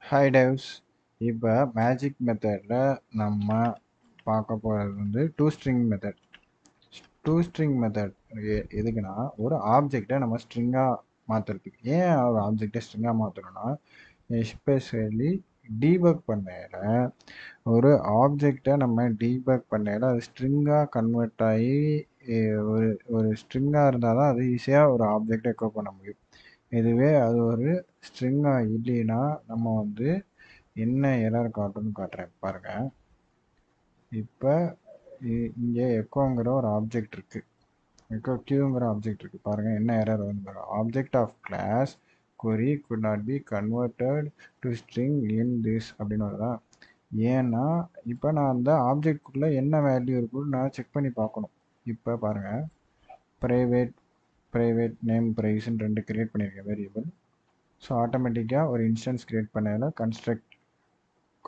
Hi டெவ்ஸ். இப்போ magic மெத்தடில் நம்ம பார்க்க போகிறது வந்து to string method. To string method எதுக்குன்னா, ஒரு ஆப்ஜெக்டை நம்ம ஸ்ட்ரிங்காக மாற்றுறதுக்கு. ஏன் ஒரு ஆப்ஜெக்டை ஸ்ட்ரிங்காக மாற்றணும்னா, எஸ்பெஷலி டீபக் பண்ணையில் ஒரு ஆப்ஜெக்டை நம்ம டீபக் பண்ணையில் அது ஸ்ட்ரிங்காக கன்வெர்ட் ஆகி ஒரு ஒரு ஸ்ட்ரிங்காக இருந்தால் தான் அது ஈஸியாக ஒரு ஆப்ஜெக்டை எக்கோ பண்ண முடியும். இதுவே அது ஒரு ஸ்ட்ரிங்காக இல்லைன்னா நம்ம வந்து என்ன எரர் காட்டுன்னு காட்டுறேன் பாருங்க. இப்போ இங்கே எக்கோங்கிற ஒரு ஆப்ஜெக்ட் இருக்கு, எக்கோ கியூங்கிற ஆப்ஜெக்ட் இருக்கு. பாருங்க என்ன எரர் வந்து பாருங்க. Object of class query could not be converted to string in this அப்படின்னு வருதா. ஏன்னா இப்போ நான் அந்த ஆப்ஜெக்ட்குள்ளே என்ன வேல்யூ இருக்குன்னு நான் செக் பண்ணி பார்க்கணும். இப்போ பாருங்க, ப்ரைவேட் நேம் ப்ரைஸ்ன்னு ரெண்டு கிரியேட் பண்ணியிருக்கேன் வேரியபிள். ஸோ ஆட்டோமேட்டிக்காக ஒரு இன்ஸ்டன்ஸ் கிரியேட் பண்ணதில் கன்ஸ்ட்ரக்ட்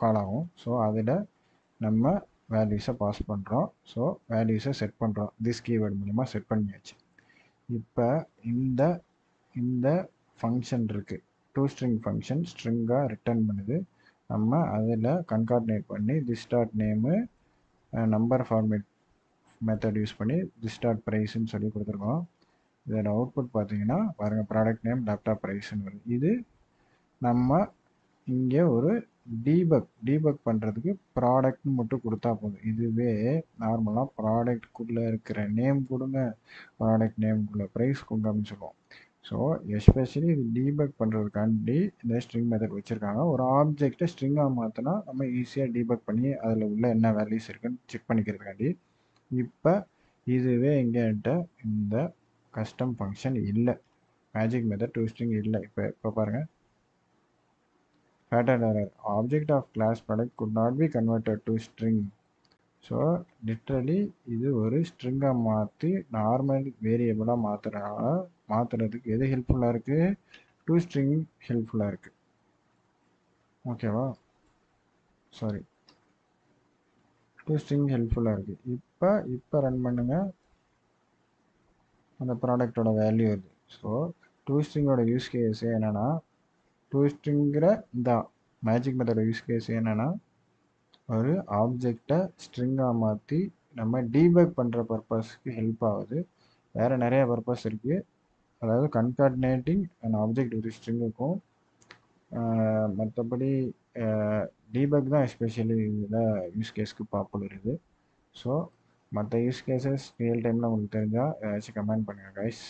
கால் ஆகும். ஸோ அதில் நம்ம வேல்யூஸை பாஸ் பண்ணுறோம். ஸோ வேல்யூஸை செட் பண்ணுறோம். திஸ் கீவேர்டு மூலிமா செட் பண்ணியாச்சு. இப்போ இந்த இந்த ஃபங்க்ஷன் இருக்குது, டூ ஸ்ட்ரிங் ஃபங்க்ஷன் ஸ்ட்ரிங்காக ரிட்டர்ன் பண்ணுது. நம்ம அதில் கன்கார்டினேட் பண்ணி this dot name number format method use பண்ணி திஸ் டாட் ப்ரைஸ்ன்னு சொல்லி கொடுத்துருக்கோம். இதோட அவுட்புட் பார்த்தீங்கன்னா பாருங்கள், ப்ராடக்ட் நேம் லேப்டாப் ப்ரைஸ்ன்னு வருது. இது நம்ம இங்கே ஒரு டீபக் பண்ணுறதுக்கு ப்ராடக்ட்னு மட்டும் கொடுத்தா போதும். இதுவே நார்மலாக ப்ராடக்ட்குள்ளே இருக்கிற நேம் கொடுங்க, ப்ராடக்ட் நேம்குள்ளே ப்ரைஸ் கொடுங்க அப்படின்னு சொல்லுவோம். ஸோ எஸ்பெஷலி இது டீபக் பண்ணுறதுக்காண்டி இந்த ஸ்ட்ரிங் மெத்தட் வச்சுருக்காங்க. ஒரு ஆப்ஜெக்டை ஸ்ட்ரிங்காக மாற்றினா நம்ம ஈஸியாக டீபக் பண்ணி அதில் உள்ள என்ன வேல்யூஸ் இருக்குன்னு செக் பண்ணிக்கிறதுக்காண்டி. இப்போ இதுவே எங்கேன்ட்ட இந்த கஸ்டம் ஃபங்க்ஷன் இல்லை, மேஜிக் மெத்தட் டூ ஸ்ட்ரிங் இல்லை. இப்போ பாருங்கள், pattern error, object of class product could not be converted to string. So literally இது ஒரு ஸ்ட்ரிங்காக மாற்றி நார்மல் வேரியபிளாக மாற்றுறதுக்கு எது ஹெல்ப்ஃபுல்லாக இருக்குது? டூ ஸ்ட்ரிங் ஹெல்ப்ஃபுல்லாக இருக்குது. ஓகேவா, சாரி, டூ ஸ்ட்ரிங் ஹெல்ப்ஃபுல்லாக இருக்குது. இப்போ ரன் பண்ணுங்க, அந்த ப்ராடக்டோட வேல்யூ வருது. ஸோ டூ ஸ்ட்ரிங்கோட யூஸ் கேஸ் என்னென்னா, டூ ஸ்ட்ரிங்கிற இந்த மேஜிக் மெத்தடோட யூஸ் கேஸ் என்னென்னா, ஒரு ஆப்ஜெக்டை ஸ்ட்ரிங்காக மாற்றி நம்ம டீபக் பண்ணுற பர்பஸ்க்கு ஹெல்ப் ஆகுது. வேறு நிறைய பர்பஸ் இருக்குது. அதாவது கன்கார்டினேட்டிங் அண்ட் ஆப்ஜெக்ட் ஒரு ஸ்ட்ரிங்குக்கும். மற்றபடி டீபக் தான் எஸ்பெஷலி இதில் யூஸ் கேஸ்க்கு பாப்புலர் இது. ஸோ மற்ற யூஸ் கேஸஸ் ரியல் டைமில் உங்களுக்கு தெரிஞ்சால் ஏதாச்சும் கமெண்ட் பண்ணுங்கள் கைஸ்.